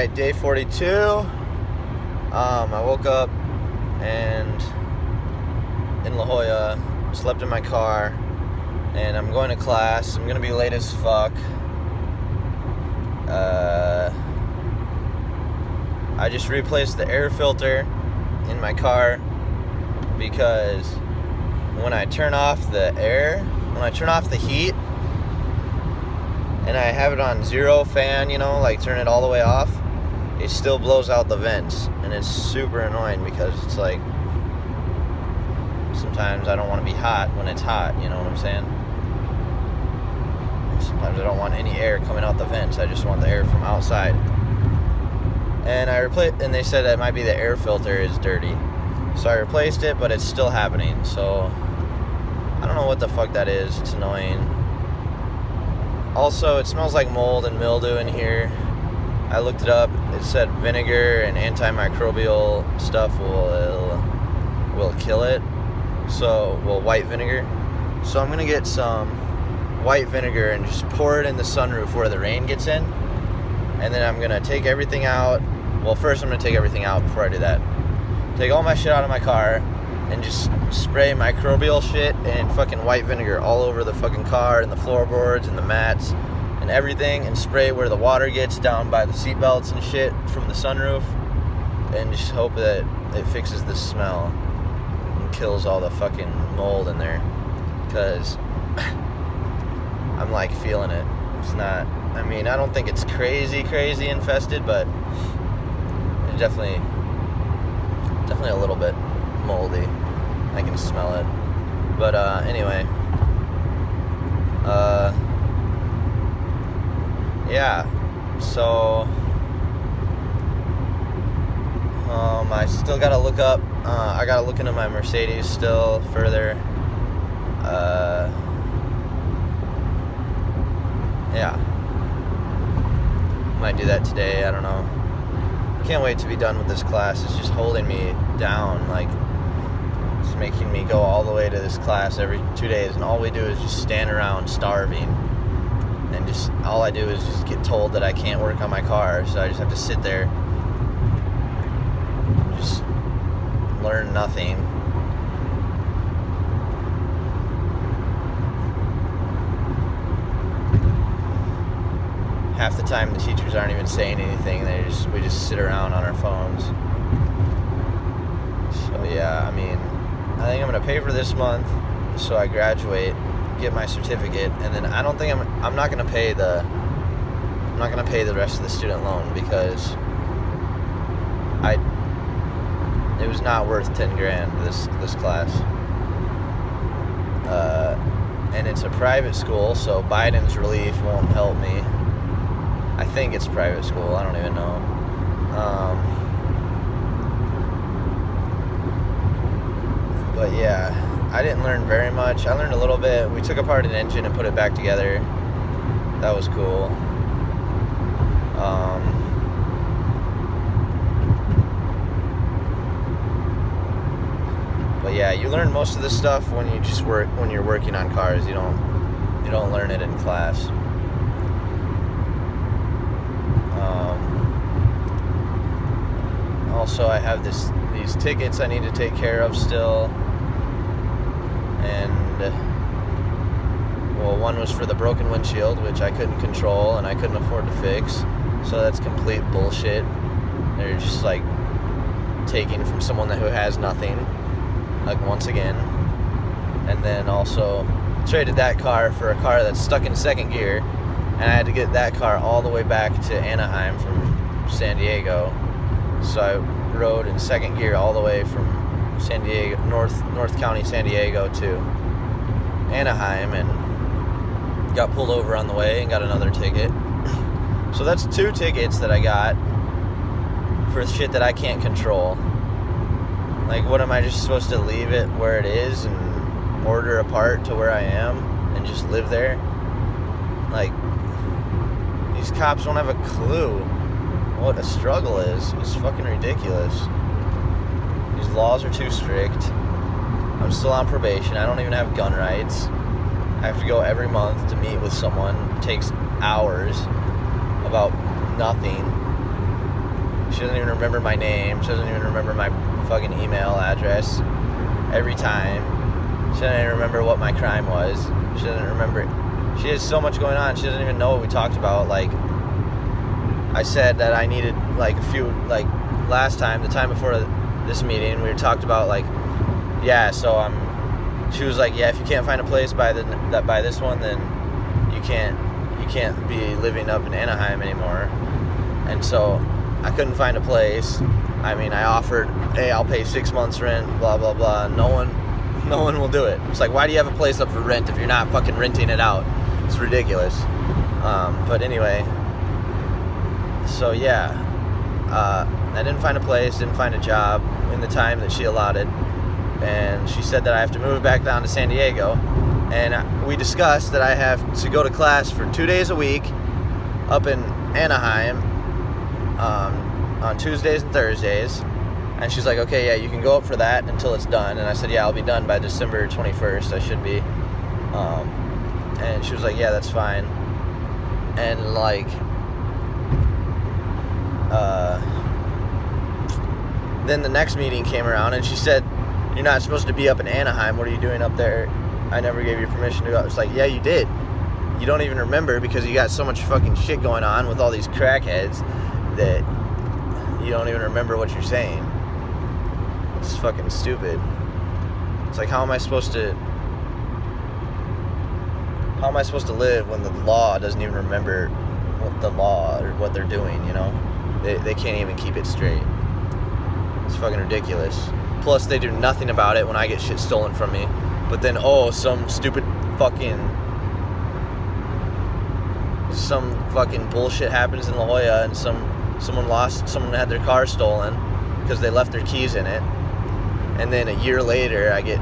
Alright, day 42. I woke up and in La Jolla, slept in my car, and I'm going to class. I'm going to be late as fuck. I just replaced the air filter in my car because when I turn off the heat, and I have it on zero fan, like turn it all the way off, it still blows out the vents, and it's super annoying because it's like, sometimes I don't want to be hot when it's hot, you know what I'm saying? Sometimes I don't want any air coming out the vents, I just want the air from outside. And and they said that might be the air filter is dirty. So I replaced it, but it's still happening, so I don't know what the fuck that is. It's annoying. Also, it smells like mold and mildew in here. I looked it up. It said vinegar and antimicrobial stuff will kill it. So, white vinegar. So I'm gonna get some white vinegar and just pour it in the sunroof where the rain gets in. And then I'm gonna take everything out. Well, first I'm gonna take everything out before I do that. Take all my shit out of my car and just spray microbial shit and fucking white vinegar all over the fucking car and the floorboards and the mats and everything, and spray where the water gets down by the seat belts and shit from the sunroof, and just hope that it fixes the smell and kills all the fucking mold in there, because I'm like feeling it. It's not, I don't think it's crazy infested, but it's definitely a little bit moldy. I can smell it. But anyway, yeah, so I still gotta look up, I gotta look into my Mercedes still further. Yeah, might do that today, I don't know. Can't wait to be done with this class. It's just holding me down, like it's making me go all the way to this class every 2 days, and all we do is just stand around starving, and just all I do is just get told that I can't work on my car, so I just have to sit there, just learn nothing. Half the time the teachers aren't even saying anything, we just sit around on our phones. So yeah, I think I'm gonna pay for this month so I graduate, get my certificate, and then I don't think I'm not gonna pay the rest of the student loan, because it was not worth 10 grand this class. And it's a private school, so Biden's relief won't help me. I think it's private school, I don't even know. But yeah, I didn't learn very much. I learned a little bit. We took apart an engine and put it back together. That was cool. But yeah, you learn most of this stuff when you're working on cars. You don't learn it in class. Also, I have these tickets I need to take care of still, and one was for the broken windshield, which I couldn't control and I couldn't afford to fix, so that's complete bullshit. They're just like taking from someone who has nothing, like, once again. And then also traded that car for a car that's stuck in second gear, and I had to get that car all the way back to Anaheim from San Diego. So I rode in second gear all the way from San Diego, North County, San Diego to Anaheim, and got pulled over on the way and got another ticket. So that's 2 tickets that I got for shit that I can't control. Like, what am I just supposed to leave it where it is and order a part to where I am and just live there? Like, these cops don't have a clue what a struggle is. It's fucking ridiculous. These laws are too strict. I'm still on probation. I don't even have gun rights. I have to go every month to meet with someone. It takes hours about nothing. She doesn't even remember my name. She doesn't even remember my fucking email address every time. She doesn't even remember what my crime was. She doesn't remember. She has so much going on. She doesn't even know what we talked about. Like, I said that I needed, like, last time, the time before this meeting, we talked about, like, yeah, so she was like, yeah, if you can't find a place by this one, then you can't be living up in Anaheim anymore. And so I couldn't find a place. I mean, I offered, hey, I'll pay 6 months rent, blah, blah, blah. No one will do it. It's like, why do you have a place up for rent if you're not fucking renting it out? It's ridiculous. But anyway, so yeah, I didn't find a place, didn't find a job in the time that she allotted. And she said that I have to move back down to San Diego. And we discussed that I have to go to class for 2 days a week up in Anaheim on Tuesdays and Thursdays. And she's like, okay, yeah, you can go up for that until it's done. And I said, yeah, I'll be done by December 21st. I should be. And she was like, yeah, that's fine. And like, then the next meeting came around and she said, you're not supposed to be up in Anaheim. What are you doing up there? I never gave you permission to go. It's like, yeah, you did. You don't even remember because you got so much fucking shit going on with all these crackheads that you don't even remember what you're saying. It's fucking stupid. It's like, how am I supposed to live when the law doesn't even remember what the law or what they're doing, you know? They can't even keep it straight. It's fucking ridiculous. Plus, they do nothing about it when I get shit stolen from me. But then, some fucking bullshit happens in La Jolla and someone had their car stolen because they left their keys in it. And then a year later, I get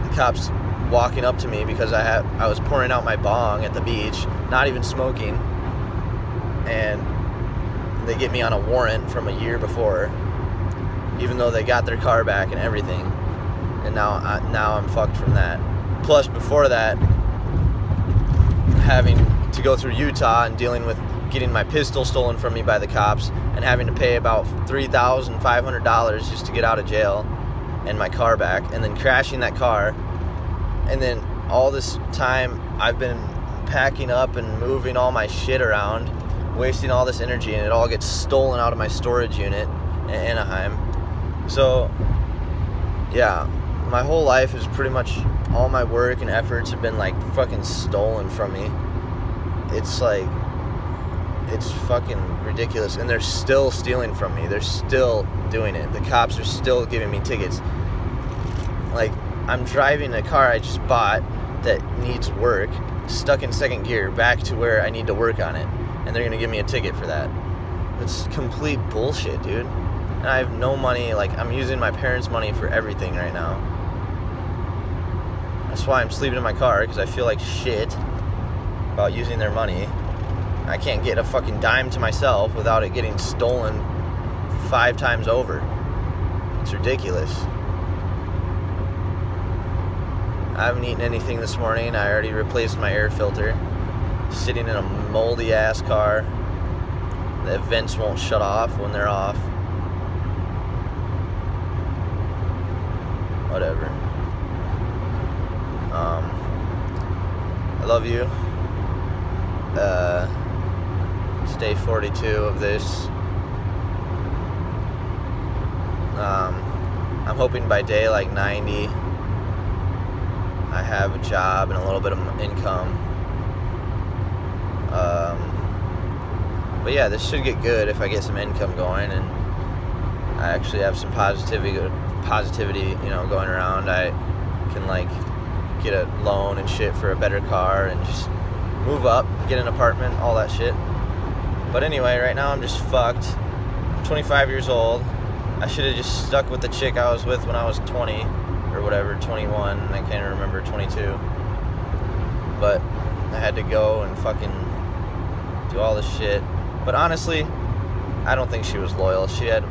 the cops walking up to me because I was pouring out my bong at the beach, not even smoking. And they get me on a warrant from a year before, even though they got their car back and everything. And now I'm fucked from that. Plus, before that, having to go through Utah and dealing with getting my pistol stolen from me by the cops and having to pay about $3,500 just to get out of jail and my car back, and then crashing that car. And then all this time I've been packing up and moving all my shit around, wasting all this energy, and it all gets stolen out of my storage unit in Anaheim. So, yeah, my whole life is pretty much, all my work and efforts have been like fucking stolen from me. It's like, it's fucking ridiculous. And they're still stealing from me. They're still doing it. The cops are still giving me tickets. Like, I'm driving a car I just bought that needs work, stuck in second gear, back to where I need to work on it. And they're gonna give me a ticket for that. It's complete bullshit, dude. And I have no money. Like, I'm using my parents' money for everything right now. That's why I'm sleeping in my car, because I feel like shit about using their money. I can't get a fucking dime to myself without it getting stolen 5 times over. It's ridiculous. I haven't eaten anything this morning. I already replaced my air filter. Sitting in a moldy ass car. The vents won't shut off when they're off. Whatever. I love you. Day 42 of this. I'm hoping by day like 90 I have a job and a little bit of income. But yeah, this should get good if I get some income going and I actually have some positivity, going around. I can like get a loan and shit for a better car and just move up, get an apartment, all that shit. But anyway, right now I'm just fucked. I'm 25 years old. I should have just stuck with the chick I was with when I was 20 or whatever, 21. I can't remember, 22. But I had to go and fucking do all this shit. But honestly, I don't think she was loyal. She had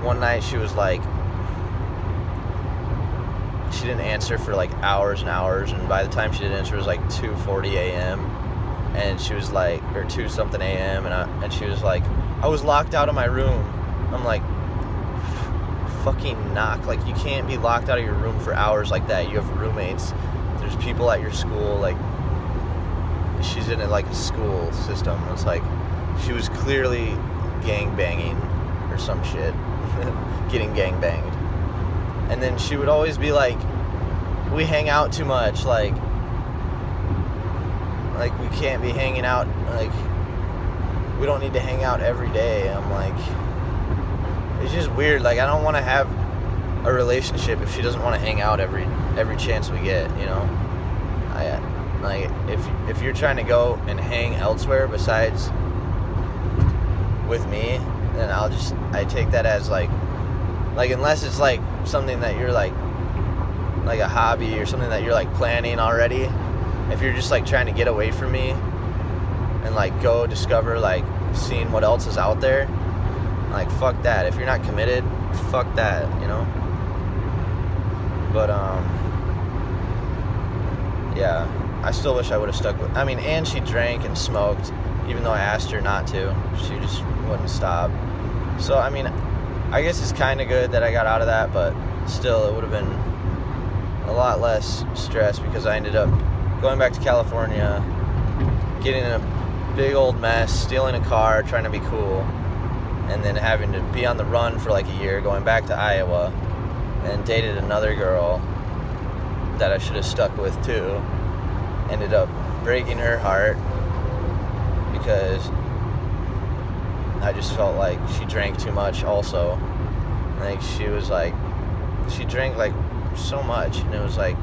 one night she was like, she didn't answer for like hours and hours, and by the time she did answer it was like 2:40 a.m. and she was like, or 2 something a.m. and she was like, I was locked out of my room. I'm like, fucking knock. Like, you can't be locked out of your room for hours like that. You have roommates. There's people at your school. Like, she's in like a school system. It's like, she was clearly gang banging or some shit. Getting gang banged. And then she would always be like, we hang out too much. Like we can't be hanging out. Like, we don't need to hang out every day. I'm like, it's just weird. Like, I don't want to have a relationship if she doesn't want to hang out every chance we get, you know? Like, if you're trying to go and hang elsewhere besides with me, then I take that as like unless it's like something that you're like a hobby or something that you're like planning already. If you're just like trying to get away from me and like go discover like seeing what else is out there, like, fuck that. If you're not committed, fuck that, you know? But yeah, I still wish I would have stuck with, and she drank and smoked, even though I asked her not to. She just wouldn't stop. So, I guess it's kind of good that I got out of that, but still, it would have been a lot less stress because I ended up going back to California, getting in a big old mess, stealing a car, trying to be cool, and then having to be on the run for like a year, going back to Iowa, and dated another girl that I should have stuck with too. Ended up breaking her heart because I just felt like she drank too much also. Like, she drank like so much, and it was like,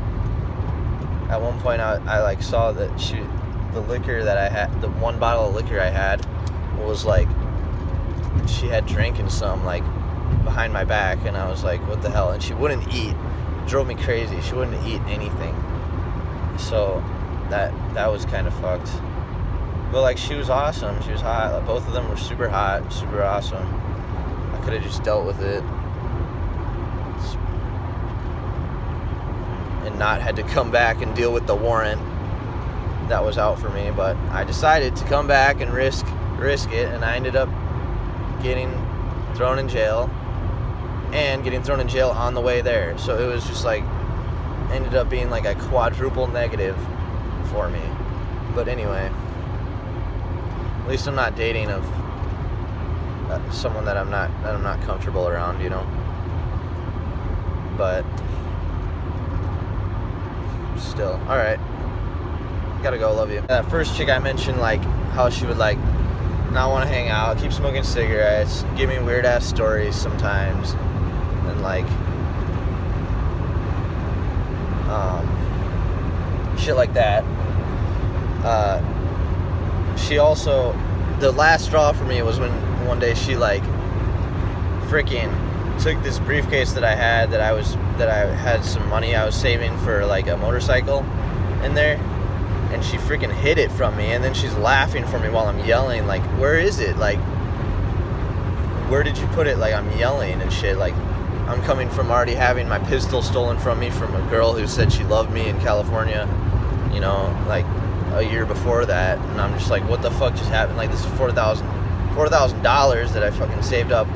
at one point I like saw that the liquor that I had, the one bottle of liquor I had was like, she had drinking some like behind my back, and I was like, what the hell? And she wouldn't eat. It drove me crazy. She wouldn't eat anything. So that was kind of fucked. But like, she was awesome. She was hot. Like, both of them were super hot, super awesome. I could have just dealt with it and not had to come back and deal with the warrant that was out for me. But I decided to come back and risk it, and I ended up getting thrown in jail and getting thrown in jail on the way there. So it was just like, ended up being like a quadruple negative for me. But anyway, at least I'm not dating someone that I'm not comfortable around, you know. But still, all right. Gotta go. Love you. That first chick I mentioned, like how she would like not want to hang out, keep smoking cigarettes, give me weird ass stories sometimes, and like shit like that. She also, the last straw for me was when one day she like freaking took this briefcase that I had that I had some money I was saving for like a motorcycle in there, and she freaking hid it from me, and then she's laughing for me while I'm yelling, like, where is it? Like, where did you put it? Like, I'm yelling and shit. Like, I'm coming from already having my pistol stolen from me from a girl who said she loved me in California, you know, like a year before that, and I'm just like, what the fuck just happened? Like, this is $4,000 that I fucking saved up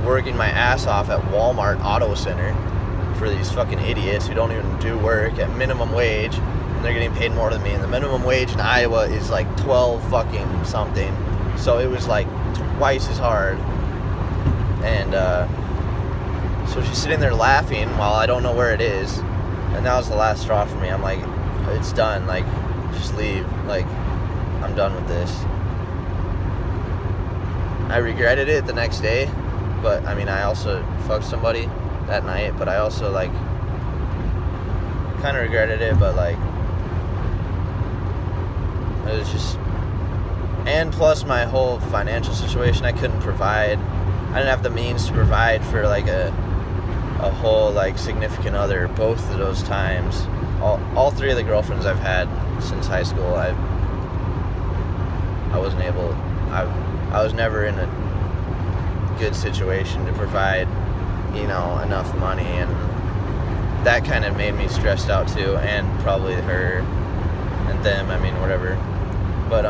working my ass off at Walmart Auto Center for these fucking idiots who don't even do work at minimum wage, and they're getting paid more than me, and the minimum wage in Iowa is like 12 fucking something, so it was like twice as hard. And so she's sitting there laughing while I don't know where it is, and that was the last straw for me. I'm like, it's done, like, just leave, like, I'm done with this. I regretted it the next day, but I also fucked somebody that night, but I also like kind of regretted it, but like it was just, and plus my whole financial situation, I couldn't provide, I didn't have the means to provide for like a whole like significant other both of those times. All three of the girlfriends I've had since high school, I wasn't able, I was never in a good situation to provide, you know, enough money, and that kind of made me stressed out too, and probably her and them, whatever. But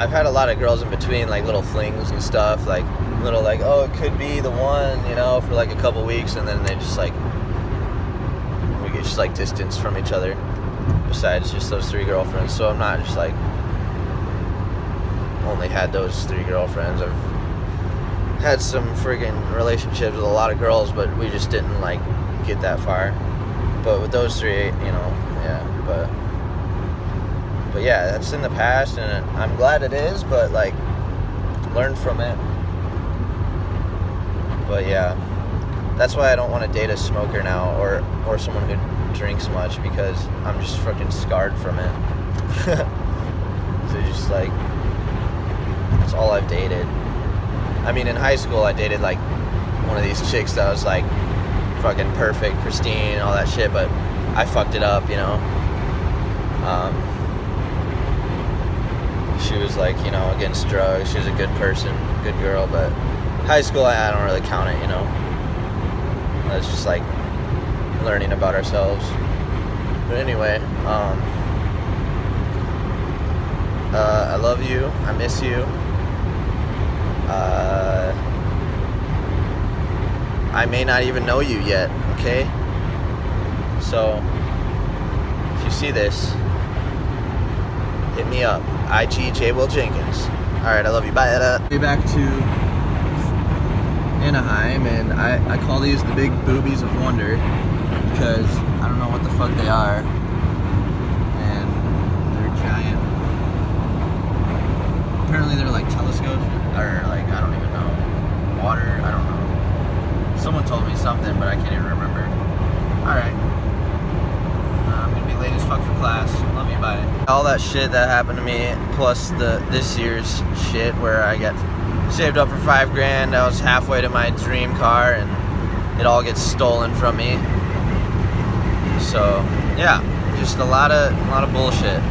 I've had a lot of girls in between, like little flings and stuff, like little like, oh, it could be the one, you know, for like a couple weeks, and then they just like, we get just like distance from each other besides just those 3 girlfriends. So I'm not just like only had those 3 girlfriends. I've had some friggin' relationships with a lot of girls, but we just didn't like get that far. But with those 3, you know, yeah, but yeah, that's in the past, and I'm glad it is, but like, learn from it. But yeah, that's why I don't want to date a smoker now, or someone who drinks much, because I'm just fucking scarred from it. So just like, that's all I've dated. I mean, in high school, I dated like one of these chicks that was like fucking perfect, pristine, all that shit, but I fucked it up, you know. She was like, you know, against drugs. She was a good person, good girl, but high school, I don't really count it, you know. It's just like learning about ourselves. But anyway, I love you. I miss you. I may not even know you yet, okay? So, if you see this, hit me up. IG J. Will Jenkins. Alright, I love you. Bye. Way back to Anaheim, and I call these the big boobies of wonder because I don't know what the fuck they are, and they're giant. Apparently they're like telescopes, or like, I don't even know, water, I don't know. Someone told me something, but I can't even remember. Alright. I'm gonna be late as fuck for class. Love you, bye. All that shit that happened to me, plus this year's shit where I got saved up for $5,000. I was halfway to my dream car, and it all gets stolen from me. So yeah, just a lot of bullshit.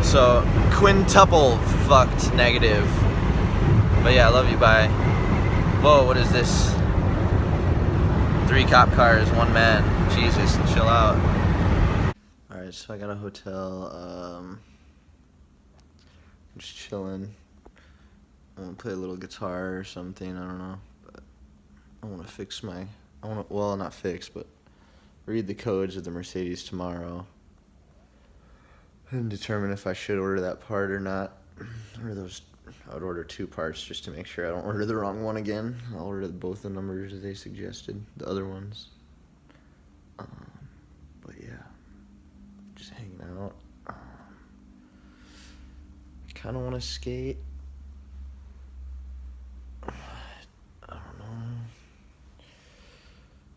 So quintuple fucked negative. But yeah, I love you, bye. Whoa, what is this? 3 cop cars, 1 man. Jesus, chill out. Alright, so I got a hotel. I'm just chilling. I'm gonna play a little guitar or something, I don't know. But I wanna fix well, not fix, but read the codes of the Mercedes tomorrow and determine if I should order that part or not. Or I would order 2 parts just to make sure I don't order the wrong one again. I'll order both the numbers as they suggested, the other ones. But yeah, just hanging out. I kind of want to skate. I don't know.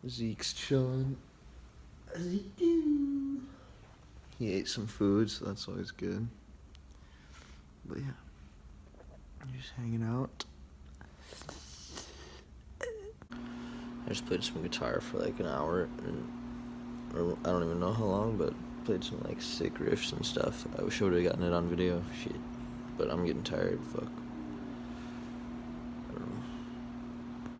Zeke's chilling. Zeke do. He ate some food, so that's always good. But yeah, just hanging out. I just played some guitar for like an hour, or I don't even know how long, but played some like sick riffs and stuff. I wish I would have gotten it on video. Shit. But I'm getting tired. Fuck.